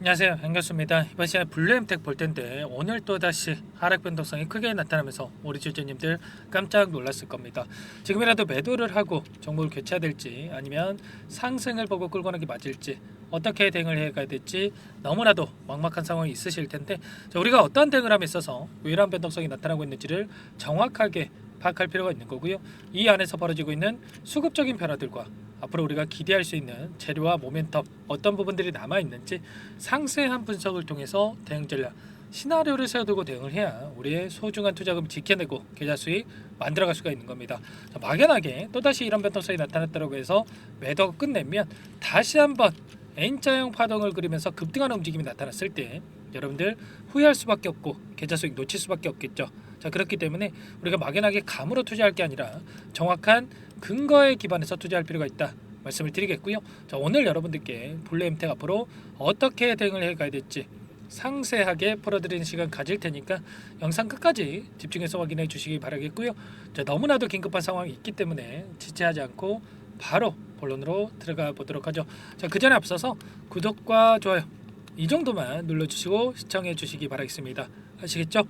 안녕하세요, 반갑습니다. 이번 시간에 블루엠텍 볼 텐데 오늘 또다시 하락 변동성이 크게 나타나면서 우리 주주님들 깜짝 놀랐을 겁니다. 지금이라도 매도를 하고 종목을 교체해야 될지 아니면 상승을 보고 끌고 가는 게 맞을지 어떻게 대응을 해가야 될지 너무나도 막막한 상황이 있으실 텐데, 우리가 어떤 대응을 함에 있어서 왜 이러한 변동성이 나타나고 있는지를 정확하게 파악할 필요가 있는 거고요. 이 안에서 벌어지고 있는 수급적인 변화들과 앞으로 우리가 기대할 수 있는 재료와 모멘텀, 어떤 부분들이 남아있는지 상세한 분석을 통해서 대응 전략, 시나리오를 세워두고 대응을 해야 우리의 소중한 투자금을 지켜내고 계좌 수익 만들어갈 수가 있는 겁니다. 막연하게 또다시 이런 변동성이 나타났다고 해서 매도가 끝내면 다시 한번 N자형 파동을 그리면서 급등하는 움직임이 나타났을 때 여러분들 후회할 수밖에 없고 계좌 수익 놓칠 수밖에 없겠죠. 자, 그렇기 때문에 우리가 막연하게 감으로 투자할 게 아니라 정확한 근거에 기반해서 투자할 필요가 있다 말씀을 드리겠고요. 자, 오늘 여러분들께 블루엠텍 앞으로 어떻게 대응을 해가야 될지 상세하게 풀어드리는 시간 가질 테니까 영상 끝까지 집중해서 확인해 주시기 바라겠고요. 자, 너무나도 긴급한 상황이 있기 때문에 지체하지 않고 바로 본론으로 들어가 보도록 하죠. 자, 그 전에 앞서서 구독과 좋아요 이 정도만 눌러주시고 시청해 주시기 바라겠습니다. 아시겠죠?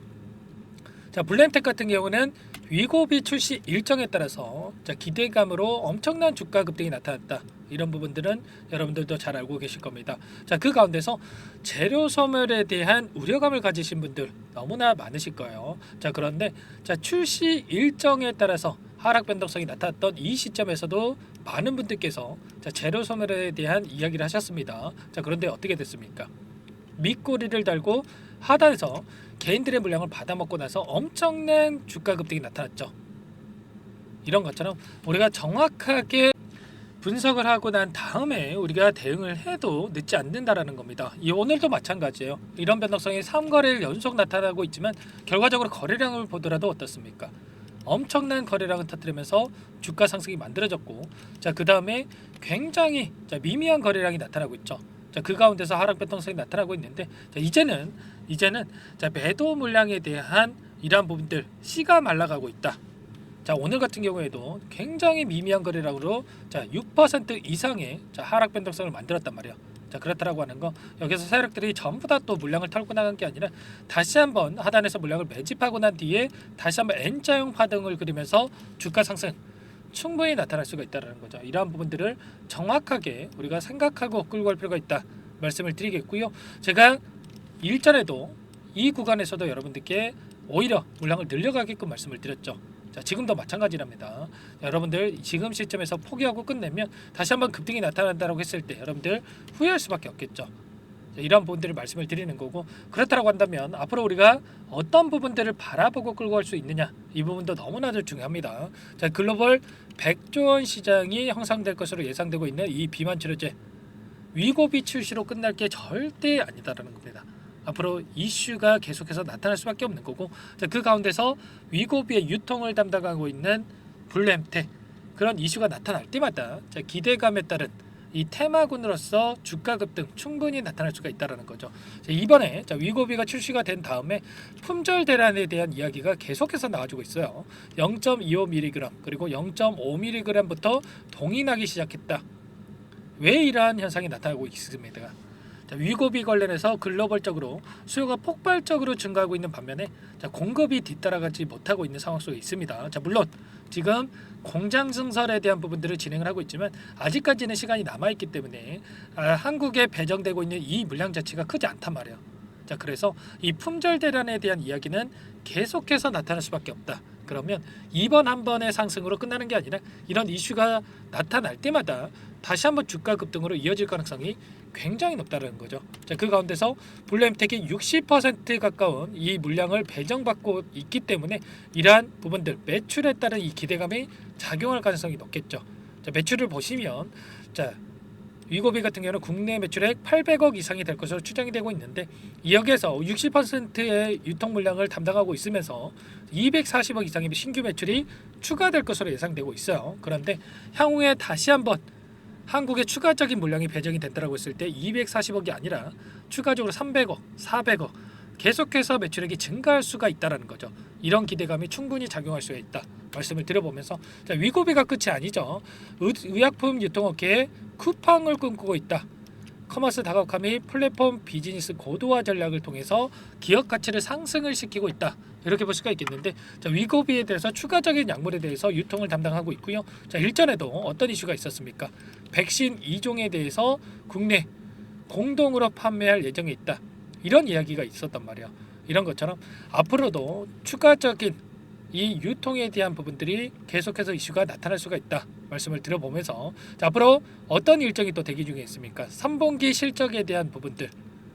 자, 블루엠텍 같은 경우는 위고비 출시 일정에 따라서 기대감으로 엄청난 주가 급등이 나타났다. 이런 부분들은 여러분들도 잘 알고 계실 겁니다. 자, 그 가운데서 재료 소멸에 대한 우려감을 가지신 분들 너무나 많으실 거예요. 자, 그런데 출시 일정에 따라서 하락 변동성이 나타났던 이 시점에서도 많은 분들께서 재료 소멸에 대한 이야기를 하셨습니다. 자, 그런데 어떻게 됐습니까? 밑꼬리를 달고 하단에서 개인들의 물량을 받아먹고 나서 엄청난 주가 급등이 나타났죠. 이런 것처럼 우리가 정확하게 분석을 하고 난 다음에 우리가 대응을 해도 늦지 않는다라는 겁니다. 이 오늘도 마찬가지예요. 이런 변동성이 3거래일 연속 나타나고 있지만 결과적으로 거래량을 보더라도 어떻습니까? 엄청난 거래량을 터뜨리면서 주가 상승이 만들어졌고, 자, 그 다음에 굉장히 미미한 거래량이 나타나고 있죠. 자, 그 가운데서 하락 변동성이 나타나고 있는데, 이제는 매도 물량에 대한 이러한 부분들 씨가 말라가고 있다. 자, 오늘 같은 경우에도 굉장히 미미한 거래량으로 6% 이상의 하락 변동성을 만들었단 말이에요. 자, 그렇다라고 하는 거, 여기서 세력들이 전부 다 또 물량을 털고 나간 게 아니라 다시 한번 하단에서 물량을 매집하고 난 뒤에 다시 한번 N자형 파동을 그리면서 주가 상승 충분히 나타날 수가 있다는 거죠. 이러한 부분들을 정확하게 우리가 생각하고 끌고 갈 필요가 있다 말씀을 드리겠고요. 제가 일전에도 이 구간에서도 여러분들께 오히려 물량을 늘려가게끔 말씀을 드렸죠. 자, 지금도 마찬가지랍니다. 자, 여러분들 지금 시점에서 포기하고 끝내면 다시 한번 급등이 나타난다고 했을 때 여러분들 후회할 수밖에 없겠죠. 자, 이런 부분들을 말씀을 드리는 거고, 그렇다고 한다면 앞으로 우리가 어떤 부분들을 바라보고 끌고 갈 수 있느냐, 이 부분도 너무나도 중요합니다. 자, 글로벌 100조 원 시장이 형성될 것으로 예상되고 있는 이 비만 치료제 위고비 출시로 끝날 게 절대 아니다라는 겁니다. 앞으로 이슈가 계속해서 나타날 수밖에 없는 거고, 그 가운데서 위고비의 유통을 담당하고 있는 블루엠텍, 그런 이슈가 나타날 때마다 기대감에 따른 이 테마군으로서 주가 급등 충분히 나타날 수가 있다는 거죠. 이번에 위고비가 출시가 된 다음에 품절 대란에 대한 이야기가 계속해서 나와주고 있어요. 0.25mg 그리고 0.5mg부터 동인하기 시작했다. 왜 이러한 현상이 나타나고 있습니다. 위고비 관련해서 글로벌적으로 수요가 폭발적으로 증가하고 있는 반면에 공급이 뒤따라가지 못하고 있는 상황 속에 있습니다. 물론 지금 공장 증설에 대한 부분들을 진행을 하고 있지만 아직까지는 시간이 남아있기 때문에 한국에 배정되고 있는 이 물량 자체가 크지 않단 말이에요. 그래서 이 품절 대란에 대한 이야기는 계속해서 나타날 수밖에 없다. 그러면 이번 한 번의 상승으로 끝나는 게 아니라 이런 이슈가 나타날 때마다 다시 한번 주가 급등으로 이어질 가능성이 굉장히 높다는 거죠. 그 가운데서 블루엠텍이 60% 가까운 이 물량을 배정받고 있기 때문에 이러한 부분들 매출에 따른 이 기대감이 작용할 가능성이 높겠죠. 매출을 보시면 위고비 같은 경우는 국내 매출액 800억 이상이 될 것으로 추정이 되고 있는데, 여기에서 60%의 유통 물량을 담당하고 있으면서 240억 이상의 신규 매출이 추가될 것으로 예상되고 있어요. 그런데 향후에 다시 한번 한국에 추가적인 물량이 배정이 된다고 했을 때 240억이 아니라 추가적으로 300억, 400억 계속해서 매출액이 증가할 수가 있다는 거죠. 이런 기대감이 충분히 작용할 수가 있다 말씀을 드려보면서, 위고비가 끝이 아니죠. 의약품 유통업계에 쿠팡을 꿈꾸고 있다. 커머스 다각화 및 플랫폼 비즈니스 고도화 전략을 통해서 기업 가치를 상승을 시키고 있다. 이렇게 볼 수가 있겠는데, 자, 위고비에 대해서 추가적인 약물에 대해서 유통을 담당하고 있고요. 자, 일전에도 어떤 이슈가 있었습니까? 백신 2종에 대해서 국내 공동으로 판매할 예정이 있다. 이런 이야기가 있었단 말이야. 이런 것처럼 앞으로도 추가적인 이 유통에 대한 부분들이 계속해서 이슈가 나타날 수가 있다 말씀을 드려보면서, 자, 앞으로 어떤 일정이 또 대기 중에 있습니까? 3분기 실적에 대한 부분들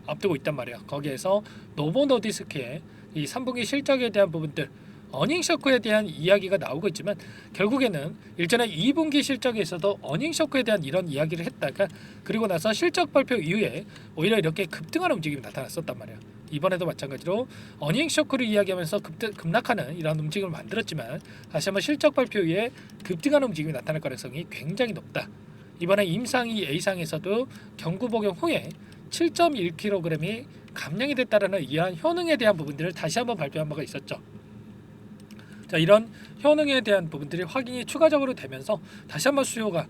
앞두고 있단 말이야. 거기에서 노보 노디스크의 이 3분기 실적에 대한 부분들, 어닝 쇼크에 대한 이야기가 나오고 있지만 결국에는 일전에 2분기 실적에서도 어닝 쇼크에 대한 이런 이야기를 했다가 그리고 나서 실적 발표 이후에 오히려 이렇게 급등하는 움직임이 나타났었단 말이야. 이번에도 마찬가지로 어닝 쇼크를 이야기하면서 급락하는 이런 움직임을 만들었지만 다시 한번 실적 발표 이후에 급등하는 움직임이 나타날 가능성이 굉장히 높다. 이번에 임상이 A상에서도 경구 복용 후에 7.1kg이 감량이 됐다라는 이러한 효능에 대한 부분들을 다시 한번 발표한 바가 있었죠. 자, 이런 효능에 대한 부분들이 확인이 추가적으로 되면서 다시 한번 수요가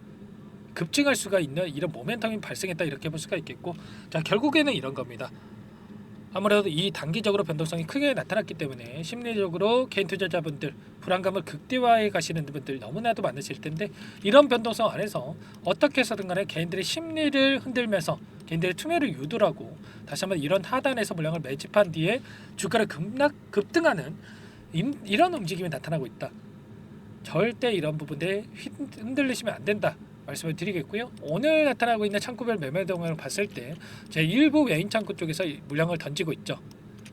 급증할 수가 있는 이런 모멘텀이 발생했다 이렇게 볼 수가 있겠고, 자, 결국에는 이런 겁니다. 아무래도 이 단기적으로 변동성이 크게 나타났기 때문에 심리적으로 개인 투자자분들 불안감을 극대화해 가시는 분들 너무나도 많으실 텐데, 이런 변동성 안에서 어떻게 해서든 간에 개인들의 심리를 흔들면서 개인들의 투매를 유도하고 다시 한번 이런 하단에서 물량을 매집한 뒤에 주가를 급등하는 이런 움직임이 나타나고 있다. 절대 이런 부분에 흔들리시면 안 된다 말씀을 드리겠고요. 오늘 나타나고 있는 창구별 매매 동향을 봤을 때 제 일부 외인 창구 쪽에서 물량을 던지고 있죠.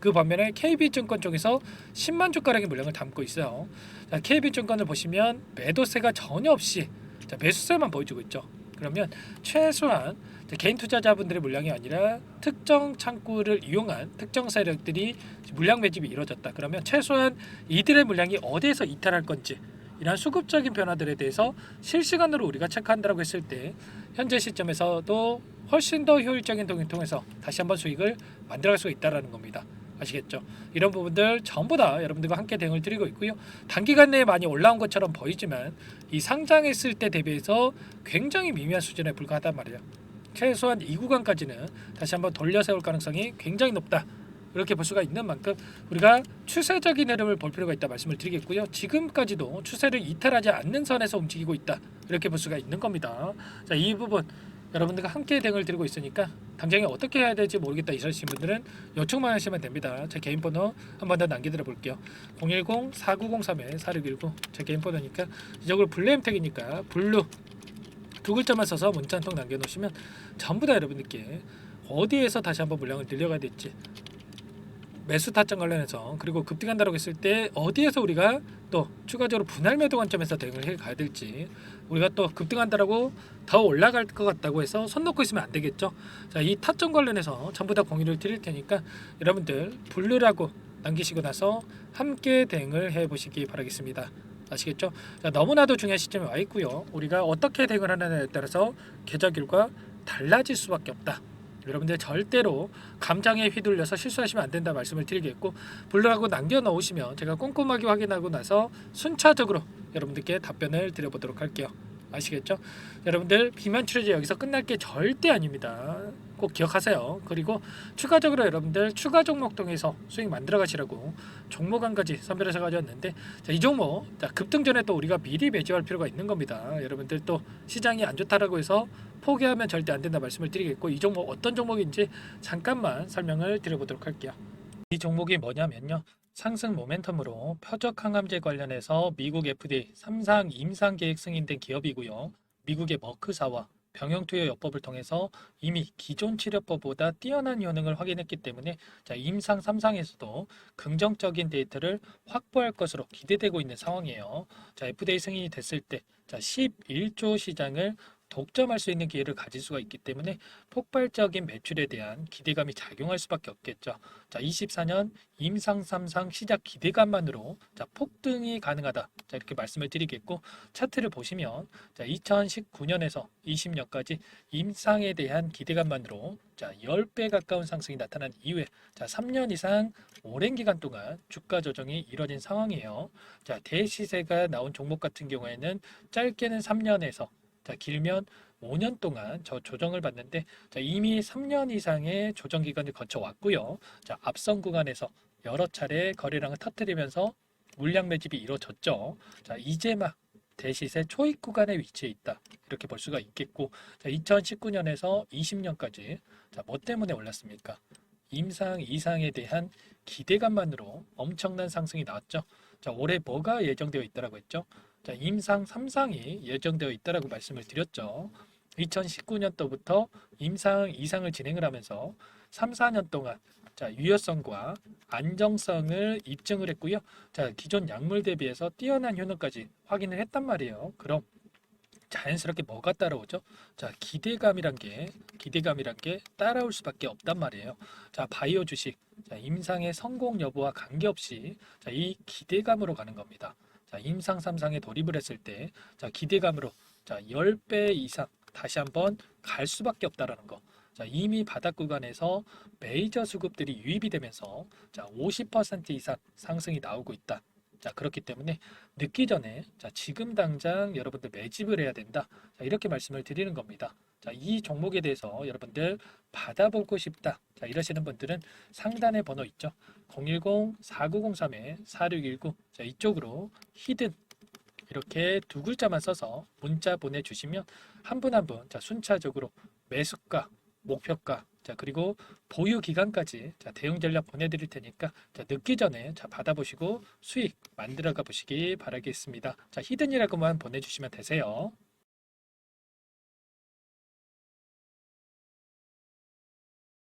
그 반면에 KB증권 쪽에서 10만 주가량의 물량을 담고 있어요. 자, KB증권을 보시면 매도세가 전혀 없이, 자, 매수세만 보여주고 있죠. 그러면 최소한 개인 투자자분들의 물량이 아니라 특정 창구를 이용한 특정 세력들이 물량 매집이 이루어졌다. 그러면 최소한 이들의 물량이 어디에서 이탈할 건지 이러한 수급적인 변화들에 대해서 실시간으로 우리가 체크한다고 했을 때 현재 시점에서도 훨씬 더 효율적인 동행을 통해서 다시 한번 수익을 만들어갈 수가 있다는 겁니다. 아시겠죠? 이런 부분들 전부 다 여러분들과 함께 대응을 드리고 있고요. 단기간 내에 많이 올라온 것처럼 보이지만 이 상장했을 때 대비해서 굉장히 미미한 수준에 불과하단 말이에요. 최소한 이 구간까지는 다시 한번 돌려 세울 가능성이 굉장히 높다. 이렇게 볼 수가 있는 만큼 우리가 추세적인 흐름을 볼 필요가 있다 말씀을 드리겠고요. 지금까지도 추세를 이탈하지 않는 선에서 움직이고 있다. 이렇게 볼 수가 있는 겁니다. 자, 이 부분 여러분들과 함께 대응을 드리고 있으니까 당장에 어떻게 해야 될지 모르겠다 이러신 분들은 요청만 하시면 됩니다. 제 개인 번호 한 번 더 남겨드려 볼게요. 010-4903-4619 제 개인 번호니까 이쪽으로 블루엠텍이니까 블루 두 글자만 써서 문자 한 통 남겨놓으시면 전부 다 여러분들께 어디에서 다시 한번 물량을 늘려가야 될지, 매수 타점 관련해서, 그리고 급등한다고 했을 때 어디에서 우리가 또 추가적으로 분할 매도 관점에서 대응을 해 가야 될지, 우리가 또 급등한다라고 더 올라갈 것 같다고 해서 손 놓고 있으면 안 되겠죠. 자, 이 타점 관련해서 전부 다 공유를 드릴 테니까 여러분들 블루라고 남기시고 나서 함께 대응을 해 보시기 바라겠습니다. 아시겠죠? 자, 너무나도 중요한 시점에 와 있고요. 우리가 어떻게 대응을 하느냐에 따라서 계좌 결과 달라질 수밖에 없다. 여러분들 절대로 감정에 휘둘려서 실수하시면 안 된다 말씀을 드리겠고, 블루라고 남겨놓으시면 제가 꼼꼼하게 확인하고 나서 순차적으로 여러분들께 답변을 드려보도록 할게요. 아시겠죠? 여러분들 비만 치료제 여기서 끝날 게 절대 아닙니다. 꼭 기억하세요. 그리고 추가적으로 여러분들 추가 종목 통해서 수익 만들어 가시라고 종목 한 가지 선별해서 가져왔는데, 자, 이 종목 급등 전에 또 우리가 미리 매집할 필요가 있는 겁니다. 여러분들 또 시장이 안 좋다라고 해서 포기하면 절대 안 된다 말씀을 드리겠고, 이 종목 어떤 종목인지 잠깐만 설명을 드려보도록 할게요. 이 종목이 뭐냐면요, 상승 모멘텀으로 표적 항암제 관련해서 미국 FDA 3상 임상 계획 승인된 기업이고요. 미국의 머크사와 병용투여 요법을 통해서 이미 기존 치료법보다 뛰어난 효능을 확인했기 때문에, 자, 임상 3상에서도 긍정적인 데이터를 확보할 것으로 기대되고 있는 상황이에요. 자, FDA 승인이 됐을 때, 자, 11조 시장을 독점할 수 있는 기회를 가질 수가 있기 때문에 폭발적인 매출에 대한 기대감이 작용할 수밖에 없겠죠. 자, 24년 임상 3상 시작 기대감만으로, 자, 폭등이 가능하다. 자, 이렇게 말씀을 드리겠고, 차트를 보시면, 자, 2019년에서 20년까지 임상에 대한 기대감만으로, 자, 10배 가까운 상승이 나타난 이후에, 자, 3년 이상 오랜 기간 동안 주가 조정이 이뤄진 상황이에요. 자, 대시세가 나온 종목 같은 경우에는 짧게는 3년에서, 자, 길면 5년 동안 저 조정을 받는데 자, 이미 3년 이상의 조정 기간을 거쳐 왔고요. 자, 앞선 구간에서 여러 차례 거래량을 터뜨리면서 물량 매집이 이루어졌죠. 자, 이제 막 대시세 초입 구간에 위치해 있다. 이렇게 볼 수가 있겠고, 자, 2019년에서 20년까지 자, 뭐 때문에 올랐습니까? 임상 이상에 대한 기대감만으로 엄청난 상승이 나왔죠. 자, 올해 뭐가 예정되어 있다라고 했죠? 자, 임상 3상이 예정되어 있다라고 말씀을 드렸죠. 2019년도부터 임상 이상을 진행을 하면서 3, 4년 동안 자, 유효성과 안정성을 입증을 했고요. 자, 기존 약물 대비해서 뛰어난 효능까지 확인을 했단 말이에요. 그럼 자연스럽게 뭐가 따라오죠? 자, 기대감이란 게 따라올 수밖에 없단 말이에요. 자, 바이오 주식, 자, 임상의 성공 여부와 관계없이 자, 이 기대감으로 가는 겁니다. 자, 임상 3상에 돌입을 했을 때, 자, 기대감으로 자, 10배 이상 다시 한번 갈 수밖에 없다라는 거. 자, 이미 바닥 구간에서 메이저 수급들이 유입이 되면서 자, 50% 이상 상승이 나오고 있다. 자, 그렇기 때문에 늦기 전에 자, 지금 당장 여러분들 매집을 해야 된다. 자, 이렇게 말씀을 드리는 겁니다. 자, 이 종목에 대해서 여러분들 받아보고 싶다. 자, 이러시는 분들은 상단에 번호 있죠. 010-4903-4619. 자, 이쪽으로 히든 이렇게 두 글자만 써서 문자 보내주시면 한 분 한 분 자, 순차적으로 매수가, 목표가, 자, 그리고 보유 기간까지 자, 대응 전략 보내드릴 테니까 자, 늦기 전에 자, 받아보시고 수익 만들어가 보시기 바라겠습니다. 자, 히든이라고만 보내주시면 되세요.